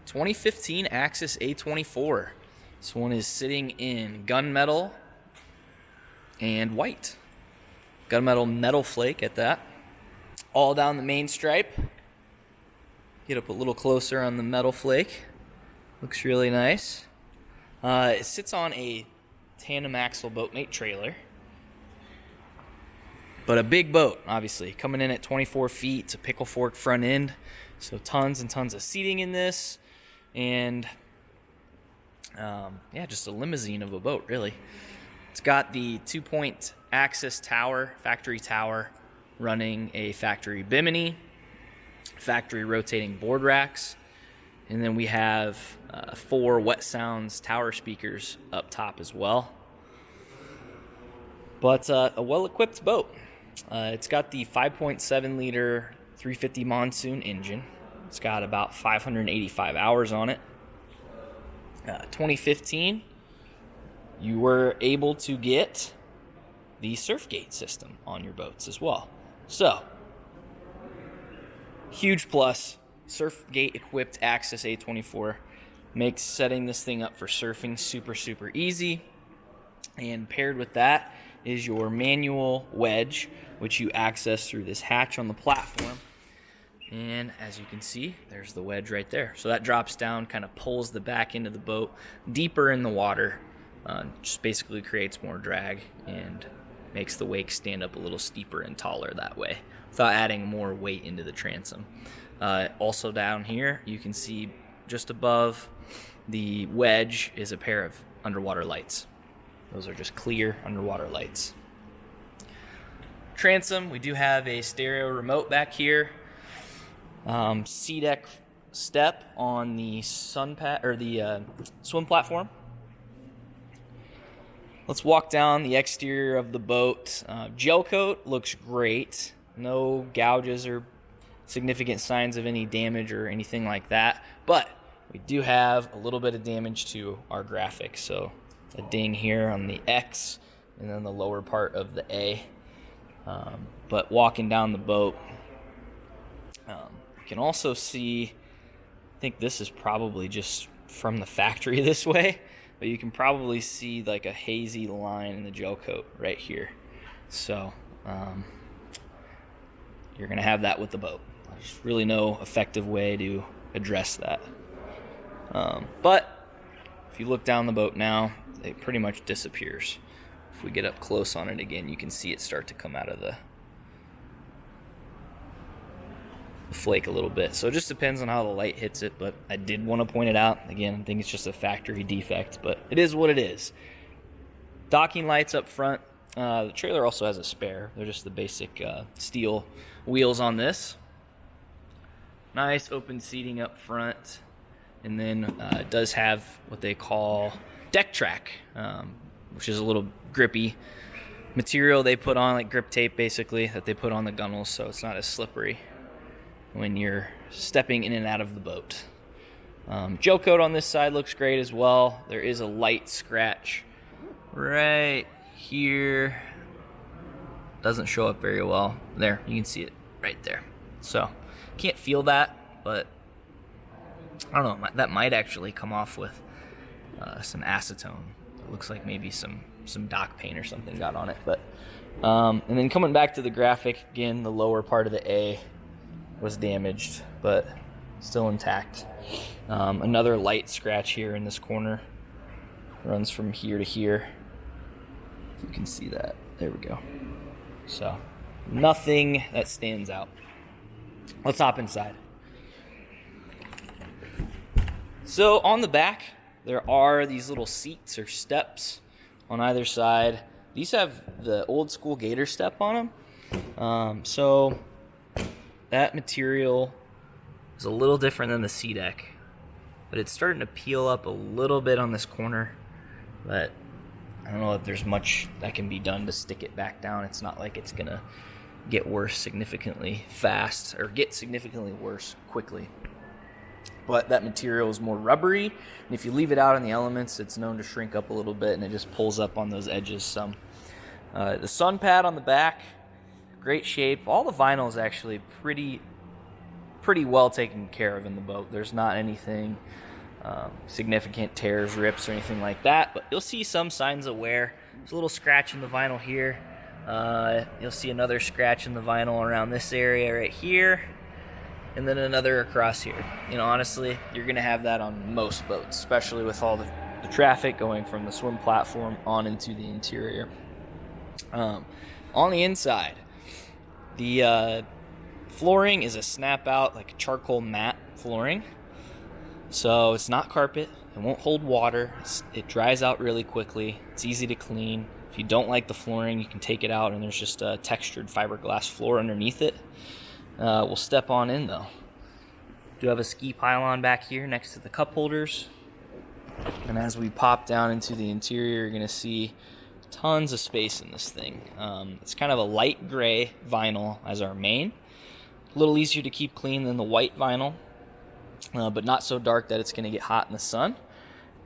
2015 Axis A24. This one is sitting in gunmetal and white. Gunmetal metal flake at that. All down the main stripe. Get up a little closer on the metal flake. Looks really nice. It sits on a tandem axle boatmate trailer. But a big boat, obviously. Coming in at 24 feet. It's a pickle fork front end. So tons and tons of seating in this. And yeah, just a limousine of a boat, really. It's got the 2-point Axis tower, factory tower, running a factory bimini, factory rotating board racks, and then we have 4 Wet Sounds tower speakers up top as well. But a well-equipped boat. It's got the 5.7 liter 350 Monsoon engine. It's got about 585 hours on it. 2015, you were able to get the Surfgate system on your boats as well. So, huge plus. Surfgate equipped Axis A24 makes setting this thing up for surfing super easy. And paired with that is your manual wedge, which you access through this hatch on the platform. And as you can see, there's the wedge right there. So that drops down, kind of pulls the back end of the boat deeper in the water. Just basically creates more drag and makes the wake stand up a little steeper and taller that way, without adding more weight into the transom. Also down here, you can see just above the wedge is a pair of underwater lights. Those are just clear underwater lights. Transom, we do have a stereo remote back here. C-deck step on the sun pad or the swim platform. Let's walk down the exterior of the boat. Gel coat looks great. No gouges or significant signs of any damage or anything like that. But we do have a little bit of damage to our graphics. So a ding here on the X and then the lower part of the A. But walking down the boat, you can also see, I think this is probably just from the factory this way, but you can probably see like a hazy line in the gel coat right here. So you're going to have that with the boat. There's really no effective way to address that. But if you look down the boat now, it pretty much disappears. If we get up close on it again, you can see it start to come out of the flake a little bit. So it just depends on how the light hits it, but I did want to point it out. Again, I think it's just a factory defect, but it is what it is. Docking lights up front. The trailer also has a spare. They're just the basic steel wheels on this. Nice open seating up front. And then it does have what they call deck track, which is a little grippy material they put on, like grip tape basically, that they put on the gunnels so it's not as slippery when you're stepping in and out of the boat. Gel coat on this side looks great as well. There is a light scratch right here. Doesn't show up very well. There, you can see it right there. So, can't feel that, but I don't know, that might actually come off with some acetone. It looks like maybe some dock paint or something got on it. But and then coming back to the graphic, again, the lower part of the A was damaged, but still intact. Another light scratch here in this corner. Runs from here to here. You can see that. There we go. So, nothing that stands out. Let's hop inside. So, on the back, there are these little seats or steps on either side. These have the old school gator step on them. So, that material is a little different than the C-deck, but it's starting to peel up a little bit on this corner, but I don't know if there's much that can be done to stick it back down. It's not like it's going to get worse significantly fast or get significantly worse quickly. But that material is more rubbery, and if you leave it out in the elements, it's known to shrink up a little bit, and it just pulls up on those edges some. The sun pad on the back, great shape. All the vinyl is actually pretty pretty well taken care of in the boat. There's not anything significant tears, rips, or anything like that, but you'll see some signs of wear. There's a little scratch in the vinyl here. You'll see another scratch in the vinyl around this area right here, and then another across here. You know, honestly, you're going to have that on most boats, especially with all the traffic going from the swim platform on into the interior. On the inside, the flooring is a snap out, like charcoal matte flooring. So it's not carpet. It won't hold water. It dries out really quickly. It's easy to clean. If you don't like the flooring, you can take it out, and there's just a textured fiberglass floor underneath it. We'll step on in, though. Do have a ski pylon back here next to the cup holders. And as we pop down into the interior, you're going to see tons of space in this thing. It's kind of a light gray vinyl as our main. A little easier to keep clean than the white vinyl, but not so dark that it's going to get hot in the sun.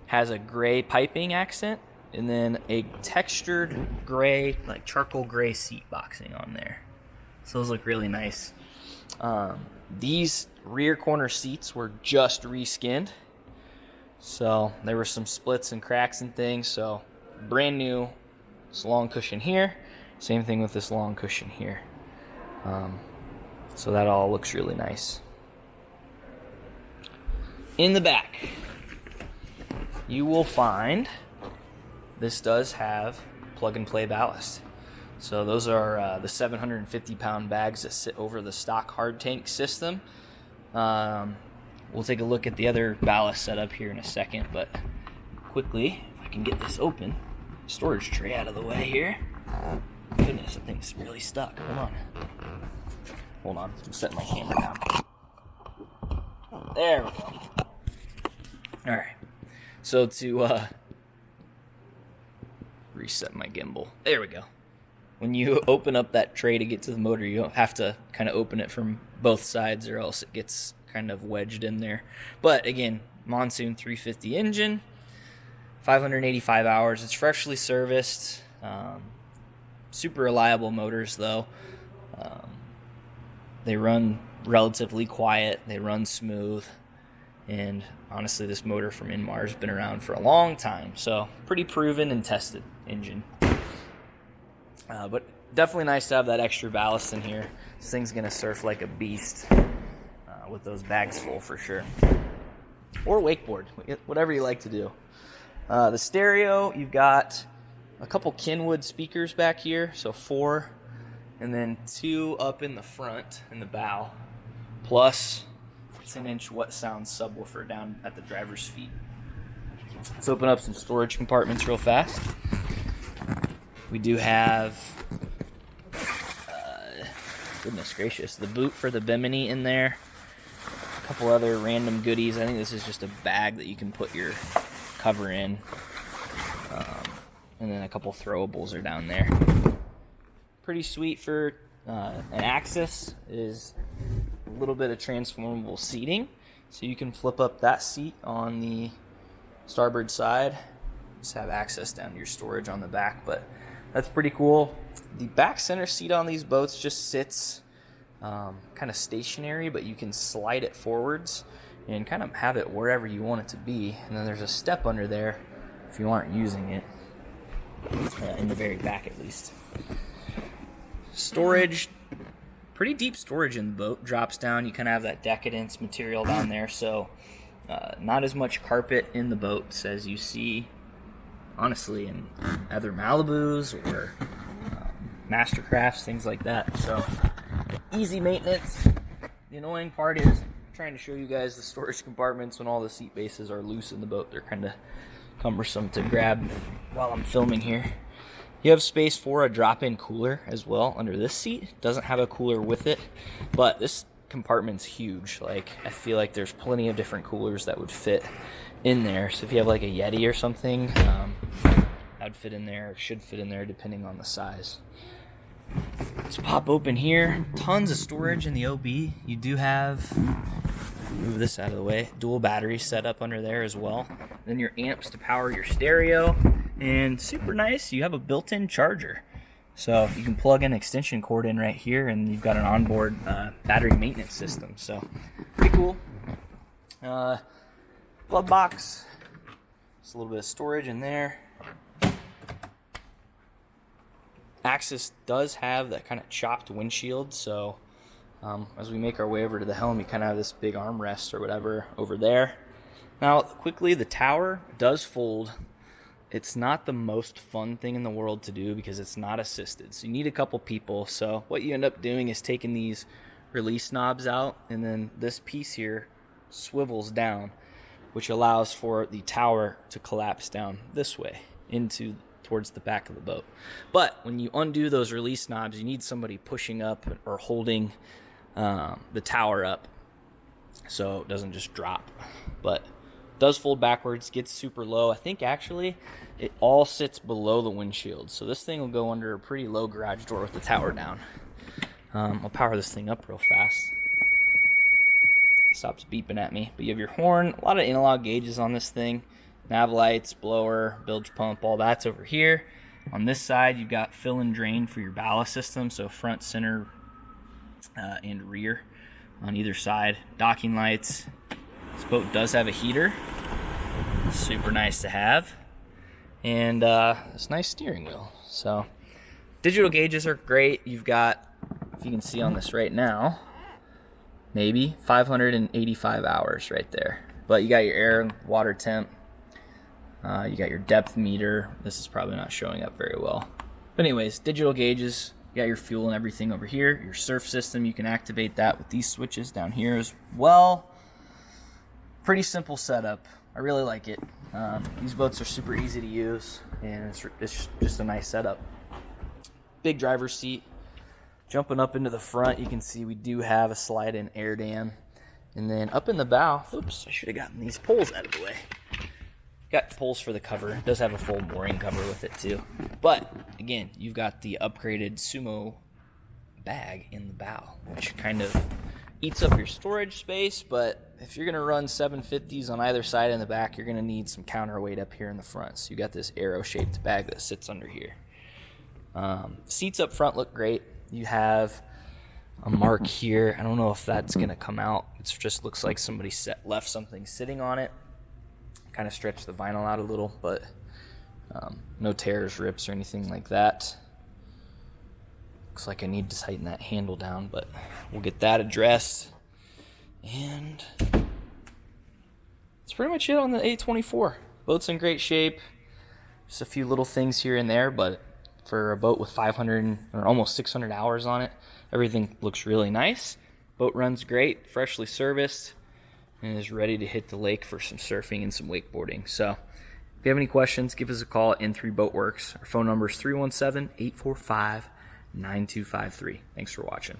Has a gray piping accent, and then a textured gray, like charcoal gray seat boxing on there. So those look really nice. These rear corner seats were just reskinned. So there were some splits and cracks and things. So brand new, this long cushion here. Same thing with this long cushion here. So that all looks really nice. In the back, you will find this does have plug and play ballast. So those are the 750-pound bags that sit over the stock hard tank system. We'll take a look at the other ballast setup here in a second, but quickly, if I can get this open, storage tray out of the way here. Goodness, that thing's really stuck. Hold on. I'm setting my camera down. There we go. All right. So to reset my gimbal. There we go. When you open up that tray to get to the motor, you don't have to kind of open it from both sides, or else it gets kind of wedged in there. But again, Monsoon 350 engine, 585 hours. It's freshly serviced. Super reliable motors, though. They run relatively quiet. They run smooth. And honestly, this motor from Inmar has been around for a long time. So pretty proven and tested engine. But definitely nice to have that extra ballast in here. This thing's going to surf like a beast with those bags full for sure. Or wakeboard, whatever you like to do. The stereo, you've got a couple Kenwood speakers back here, so 4, and then 2 up in the front, in the bow, plus 10-inch What Sound subwoofer down at the driver's feet. Let's open up some storage compartments real fast. We do have, goodness gracious, the boot for the Bimini in there. A couple other random goodies. I think this is just a bag that you can put your cover in. And then a couple throwables are down there. Pretty sweet for an Axis is a little bit of transformable seating. So you can flip up that seat on the starboard side. Just have access down to your storage on the back, but that's pretty cool. The back center seat on these boats just sits kind of stationary, but you can slide it forwards and kind of have it wherever you want it to be. And then there's a step under there if you aren't using it, in the very back at least. Storage, pretty deep storage in the boat. Drops down, you kind of have that decadence material down there, so not as much carpet in the boats as you see, honestly, in other Malibus or Mastercrafts, things like that. So easy maintenance. The annoying part is trying to show you guys the storage compartments when all the seat bases are loose in the boat. They're kind of cumbersome to grab while I'm filming here. You have space for a drop-in cooler as well under this seat. Doesn't have a cooler with it, but this compartment's huge. Like, I feel like there's plenty of different coolers that would fit in there. So if you have like a Yeti or something, that'd fit in there, or should fit in there depending on the size. Let's pop open here. Tons of storage in the OB. You do have, move this out of the way, dual batteries set up under there as well. Then your amps to power your stereo. And super nice, you have a built-in charger. So you can plug an extension cord in right here, and you've got an onboard battery maintenance system. So pretty cool. Glove box. Just a little bit of storage in there. Axis does have that kind of chopped windshield, so as we make our way over to the helm, you kind of have this big armrest or whatever over there. Now, quickly, the tower does fold. It's not the most fun thing in the world to do because it's not assisted, so you need a couple people. So what you end up doing is taking these release knobs out, and then this piece here swivels down, which allows for the tower to collapse down this way towards the back of the boat. But when you undo those release knobs, you need somebody pushing up or holding the tower up so it doesn't just drop. But it does fold backwards, gets super low. I think actually it all sits below the windshield, so this thing will go under a pretty low garage door with the tower down. I'll power this thing up real fast. It stops beeping at me. But you have your horn, a lot of analog gauges on this thing. Nav lights, blower, bilge pump, all that's over here. On this side, you've got fill and drain for your ballast system, so front, center, and rear on either side. Docking lights. This boat does have a heater. Super nice to have. And this nice steering wheel. So digital gauges are great. You've got, if you can see on this right now, maybe 585 hours right there. But you got your air and water temp. You got your depth meter. This is probably not showing up very well. But anyways, digital gauges. You got your fuel and everything over here. Your surf system, you can activate that with these switches down here as well. Pretty simple setup. I really like it. These boats are super easy to use, and it's just a nice setup. Big driver's seat. Jumping up into the front, you can see we do have a slide-in air dam. And then up in the bow, oops, I should have gotten these poles out of the way. Got poles for the cover. It does have a full mooring cover with it too. But again, you've got the upgraded Sumo bag in the bow, which kind of eats up your storage space. But if you're gonna run 750s on either side in the back, you're gonna need some counterweight up here in the front. So you got this arrow-shaped bag that sits under here. Seats up front look great. You have a mark here. I don't know if that's gonna come out. It just looks like somebody left something sitting on it. Kind of stretch the vinyl out a little, but no tears, rips, or anything like that. Looks like I need to tighten that handle down, but we'll get that addressed. And that's pretty much it on the A24. Boat's in great shape. Just a few little things here and there, but for a boat with 500 or almost 600 hours on it, everything looks really nice. Boat runs great, freshly serviced, and is ready to hit the lake for some surfing and some wakeboarding. So if you have any questions, give us a call at N3 Boatworks. Our phone number is 317-845-9253. Thanks for watching.